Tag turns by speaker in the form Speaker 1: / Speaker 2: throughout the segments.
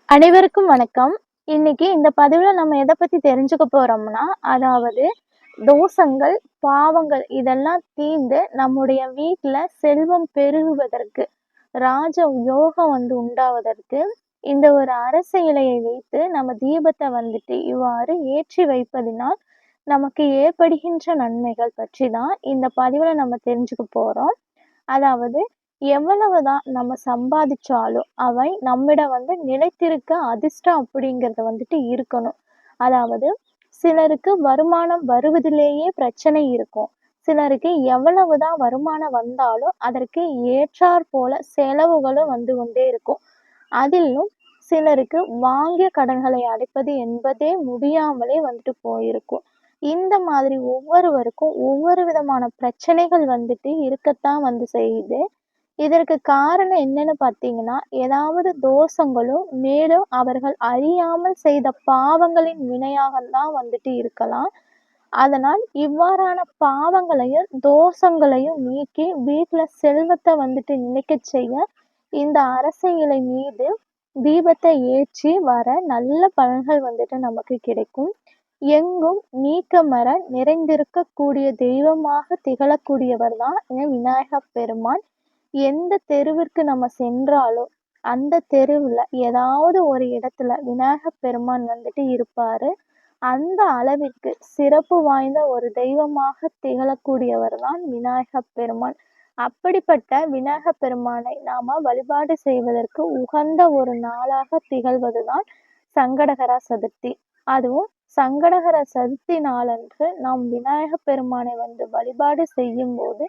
Speaker 1: அனைவருக்கும் வணக்கம். இன்னைக்கு இந்த பதிவுல நம்ம எத பத்தி தெரிஞ்சுக்க போறோம்னா, அதாவது தோஷங்கள், பாவங்கள் இதெல்லாம் தீர்ந்து நம்முடைய வீட்ல செல்வம் பெருகுவதற்கு, ராஜ யோகம் உண்டாவதற்கு, இந்த ஒரு அரச இலையை வைத்து நம்ம தீபத்த இவ்வாறு ஏற்றி வைப்பதினால், நமக்கு ஏற்படுகின்ற நன்மைகள் பற்றி தான் இந்த பதிவுல நம்ம தெரிஞ்சுக்க போறோம். அதாவது எவ்வளவுதான் நம்ம சம்பாதிச்சாலும், அவை நம்மிடம் நிலைத்திருக்க அதிர்ஷ்டம் அப்படிங்கிறது இருக்கணும். அதாவது சிலருக்கு வருமானம் வருவதிலேயே பிரச்சனை இருக்கும். சிலருக்கு எவ்வளவுதான் வருமானம் வந்தாலும், அதற்கு ஏற்றார் போல செலவுகளும் வந்து கொண்டே இருக்கும். அதிலும் சிலருக்கு வாங்கிய கடன்களை அடைப்பது என்பதே முடியாமலே போயிருக்கும். இந்த மாதிரி ஒவ்வொருவருக்கும் ஒவ்வொரு விதமான பிரச்சனைகள் இருக்கத்தான் செய்யுது. இதற்கு காரணம் என்னன்னு பார்த்தீங்கன்னா, ஏதாவது தோஷங்களும், மேலும் அவர்கள் அறியாமல் செய்த பாவங்களின் வினையாக தான் இருக்கலாம். அதனால் இவ்வாறான பாவங்களையும், தோஷங்களையும் நீக்கி வீட்ல செல்வத்த நிலைக்கச் செய்ய, இந்த அரச இலை மீது தீபத்தை ஏற்றி வர நல்ல பலன்கள் நமக்கு கிடைக்கும். எங்கும் நீக்கமற நிறைந்திருக்கக்கூடிய தெய்வமாக திகழக்கூடியவர் தான் விநாயகப் பெருமான். எந்த தெருவிற்கு நம்ம சென்றாலும், அந்த தெருவுல ஏதாவது ஒரு இடத்துல விநாயகப் பெருமான் இருப்பாரு. அந்த அளவிற்கு சிறப்பு வாய்ந்த ஒரு தெய்வமாக திகழக்கூடியவர் தான் விநாயகப் பெருமான். அப்படிப்பட்ட விநாயகப் பெருமானை நாம வழிபாடு செய்வதற்கு உகந்த ஒரு நாளாக திகழ்வதுதான் சங்கடகர சதுர்த்தி. அதுவும் சங்கடகர சதுர்த்தி நாளன்று நாம் விநாயகப் பெருமானை வழிபாடு செய்யும்போது,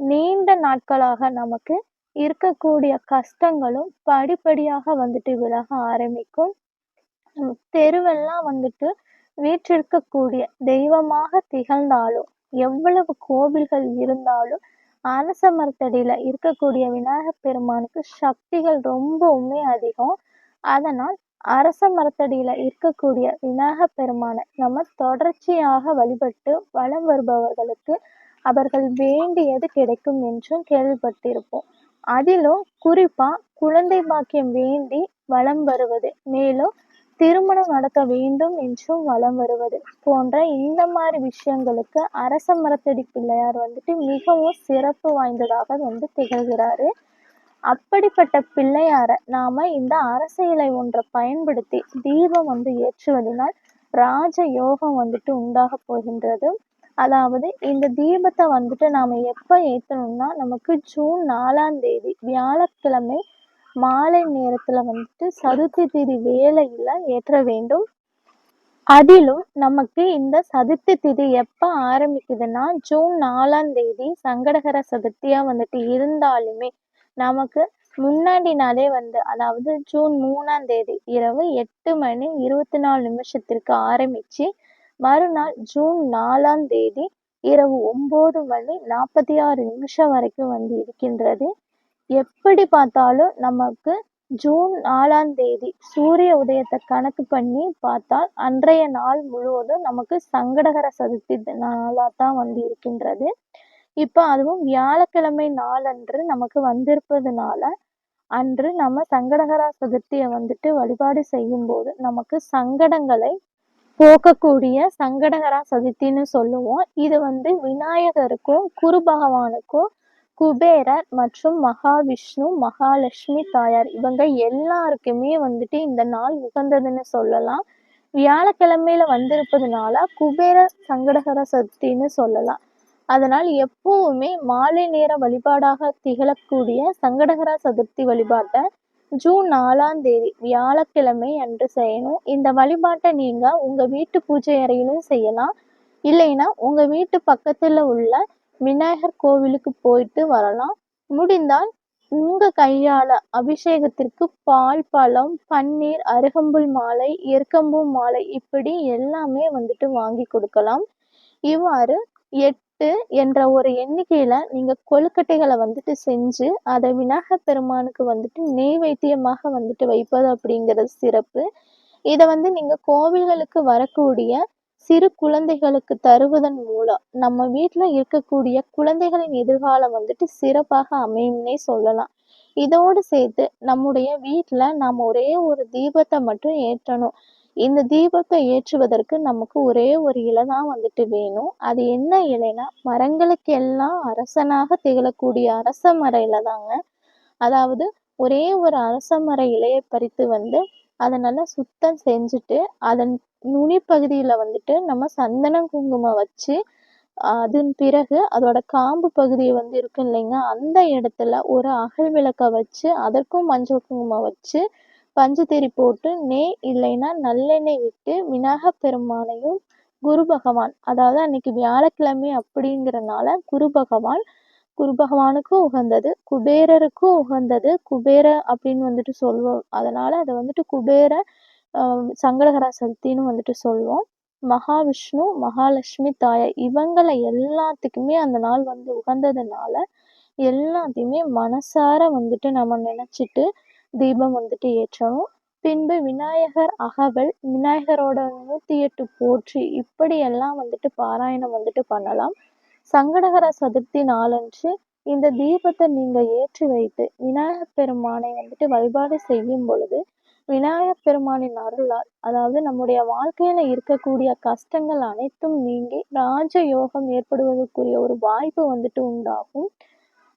Speaker 1: நீண்ட நாட்களாக நமக்கு இருக்கக்கூடிய கஷ்டங்களும் படிப்படியாக விலக ஆரம்பிக்கும். தெருவெல்லாம் வீற்றிருக்கக்கூடிய தெய்வமாக திகழ்ந்தாலும், எவ்வளவு கோவில்கள் இருந்தாலும், அரச மரத்தடியில இருக்கக்கூடிய விநாயகப் பெருமானுக்கு சக்திகள் ரொம்பவுமே அதிகம். அதனால் அரச மரத்தடியில இருக்கக்கூடிய விநாயகப் பெருமானை நம்ம தொடர்ச்சியாக வழிபட்டு வலம் வருபவர்களுக்கு அவர்கள் வேண்டியது கிடைக்கும் என்றும் கேள்விப்பட்டிருப்போம். அதிலும் குறிப்பா குழந்தை பாக்கியம் வேண்டி வலம் வருவது, மேலும் திருமணம் நடக்க வேண்டும் என்றும் வலம் வருவது போன்ற இந்த மாதிரி விஷயங்களுக்கு அரச மரத்தடி பிள்ளையார் மிகவும் சிறப்பு வாய்ந்ததாக திகழ்கிறாரு. அப்படிப்பட்ட பிள்ளையார நாம இந்த அரச இலை ஒன்றை பயன்படுத்தி தீபம் ஏற்றுவதனால் ராஜ யோகம் உண்டாக போகின்றது. அதாவது இந்த தீபத்தை நாம எப்ப ஏத்தணும்னா, நமக்கு ஜூன் 4ஆம் தேதி வியாழக்கிழமை மாலை நேரத்துல சதுர்த்தி திதி வேளையில ஏற்ற வேண்டும். அதிலும் நமக்கு இந்த சதுர்த்தி திதி எப்ப ஆரம்பிக்குதுன்னா, ஜூன் 4ஆம் தேதி சங்கடகர சதுர்த்தியா இருந்தாலுமே, நமக்கு முன்னாடி நாளே அதாவது ஜூன் 3ஆம் தேதி இரவு 8:24 ஆரம்பிச்சு, மறுநாள் ஜூன் 4ஆம் தேதி இரவு 9:46 வரைக்கும் இருக்கின்றது. எப்படி பார்த்தாலும் நமக்கு ஜூன் 4ஆம் தேதி சூரிய உதயத்தை கணக்கு பண்ணி பார்த்தால், அன்றைய நாள் முழுவதும் நமக்கு சங்கடகர சதுர்த்தி நாளாதான் இருக்கின்றது. இப்ப அதுவும் வியாழக்கிழமை நாளன்று நமக்கு வந்திருப்பதுனால, அன்று நம்ம சங்கடகர சதுர்த்தியை வழிபாடு செய்யும்போது, நமக்கு சங்கடங்களை போக்கக்கூடிய சங்கடகர சதுர்த்தின்னு சொல்லுவோம். இது விநாயகருக்கும், குரு பகவானுக்கும், குபேரர் மற்றும் மகாவிஷ்ணு, மகாலட்சுமி தாயார் இவங்க எல்லாருக்குமே இந்த நாள் உகந்ததுன்னு சொல்லலாம். வியாழக்கிழமையில வந்திருப்பதுனால குபேர சங்கடகர சதுர்த்தின்னு சொல்லலாம். அதனால் எப்பவுமே மாலை நேர வழிபாடாக திகழக்கூடிய சங்கடகர சதுர்த்தி வழிபாட்டை ஜூன் 4ஆம் தேதி வியாழக்கிழமை அன்று செய்யணும். இந்த வழிபாட்டை நீங்க உங்க வீட்டு பூஜை அறையிலும் செய்யலாம். இல்லைன்னா உங்க வீட்டு பக்கத்துல உள்ள விநாயகர் கோவிலுக்கு போயிட்டு வரலாம். முடிந்தால் உங்க கையால அபிஷேகத்திற்கு பால், பழம், பன்னீர், அருகம்புல் மாலை, எருக்கம்பூ மாலை இப்படி எல்லாமே வாங்கி கொடுக்கலாம். இவ்வாறு 8 என்ற ஒரு எண்ணிக்கையில நீங்க கொழுக்கட்டைகளை செஞ்சு, அதை விநாயகர் பெருமானுக்கு நெய்வேத்தியமாக வைப்பது அப்படிங்கிறது சிறப்பு. இதை நீங்க கோவில்களுக்கு வரக்கூடிய சிறு குழந்தைகளுக்கு தருவதன் மூலம் நம்ம வீட்டுல இருக்கக்கூடிய குழந்தைகளின் எதிர்காலம் சிறப்பாக அமையும்னே சொல்லலாம். இதோடு சேர்த்து நம்முடைய வீட்ல நாம ஒரே ஒரு தீபத்த மட்டும் ஏற்றணும். இந்த தீபத்த ஏற்றுவதற்கு நமக்கு ஒரே ஒரு இலை தான் வந்துட்டு வேணும். அது என்ன இலைன்னா, மரங்களுக்கெல்லாம் அரசனாக திகழக்கூடிய அரச மர இலை தாங்க. அதாவது ஒரே ஒரு அரச மர இலைய பறித்து வந்து, அத நல்லா சுத்தம் செஞ்சுட்டு, அதன் நுனி பகுதியில வந்துட்டு நம்ம சந்தனம், குங்குமம் வச்சு, அதன் பிறகு அதோட காம்பு பகுதி வந்து இருக்கு இல்லைங்க, அந்த இடத்துல ஒரு அகல் விளக்க வச்சு, அதற்கும் மஞ்சள், குங்குமம் வச்சு, பஞ்சு திரி போட்டு, நெய் இல்லைன்னா நல்லெண்ணெய் விட்டு விநாயகப் பெருமானையும், குரு பகவான் அதாவது அன்னைக்கு வியாழக்கிழமை அப்படிங்கிறனால குரு பகவானுக்கும் உகந்தது, குபேரருக்கும் உகந்தது. குபேர அப்படின்னு வந்துட்டு சொல்வோம். அதனால அத வந்துட்டு குபேர சங்கடகரா சதுர்த்தின்னு வந்துட்டு சொல்வோம். மகாவிஷ்ணு, மகாலட்சுமி தாயார் இவங்கள எல்லாத்துக்குமே அந்த நாள் வந்து உகந்ததுனால, எல்லாத்தையுமே மனசார வந்துட்டு நம்ம நினைச்சுட்டு தீபம் வந்துட்டு ஏற்றணும். பின்பு விநாயகர் அகவல், விநாயகரோட 108 போற்றி இப்படியெல்லாம் வந்துட்டு பாராயணம் வந்துட்டு பண்ணலாம். சங்கடகர சதுர்த்தி நாளன்று இந்த தீபத்தை நீங்க ஏற்றி வைத்து விநாயகப் பெருமானை வந்துட்டு வழிபாடு செய்யும் பொழுது, விநாயகப் பெருமானின் அருளால், அதாவது நம்முடைய வாழ்க்கையில இருக்கக்கூடிய கஷ்டங்கள் அனைத்தும் நீங்கி ராஜ யோகம் ஏற்படுவதற்குரிய ஒரு வாய்ப்பு வந்துட்டு உண்டாகும்.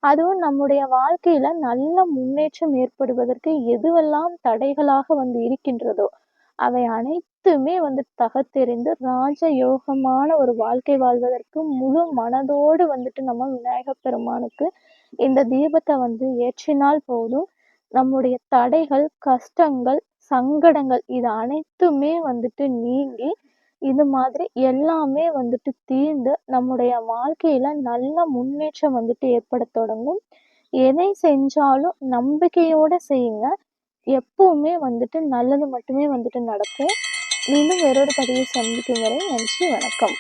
Speaker 1: அதுவும் நம்முடைய வாழ்க்கையில நல்ல முன்னேற்றம் ஏற்படுவதற்கு எதுவெல்லாம் தடைகளாக வந்து இருக்கின்றதோ, அவை அனைத்துமே வந்து தகர்த்தெறிந்து ராஜ யோகமான ஒரு வாழ்க்கை வாழ்வதற்கு முழு மனதோடு வந்துட்டு நம்ம விநாயகப் பெருமானுக்கு இந்த தீபத்தை வந்து ஏற்றினால் போதும். நம்முடைய தடைகள், கஷ்டங்கள், சங்கடங்கள் இது அனைத்துமே வந்துட்டு நீங்கி, இது மாதிரி எல்லாமே வந்துட்டு தீர்ந்து, நம்முடைய வாழ்க்கையில நல்ல முன்னேற்றம் வந்துட்டு ஏற்படத் தொடங்கும். எதை செஞ்சாலும் நம்பிக்கையோட செய்யுங்க. எப்பவுமே வந்துட்டு நல்லது மட்டுமே வந்துட்டு நடக்கும். மீண்டும் வேறொரு பதிவில் சந்திக்கும் வரை நன்றி, வணக்கம்.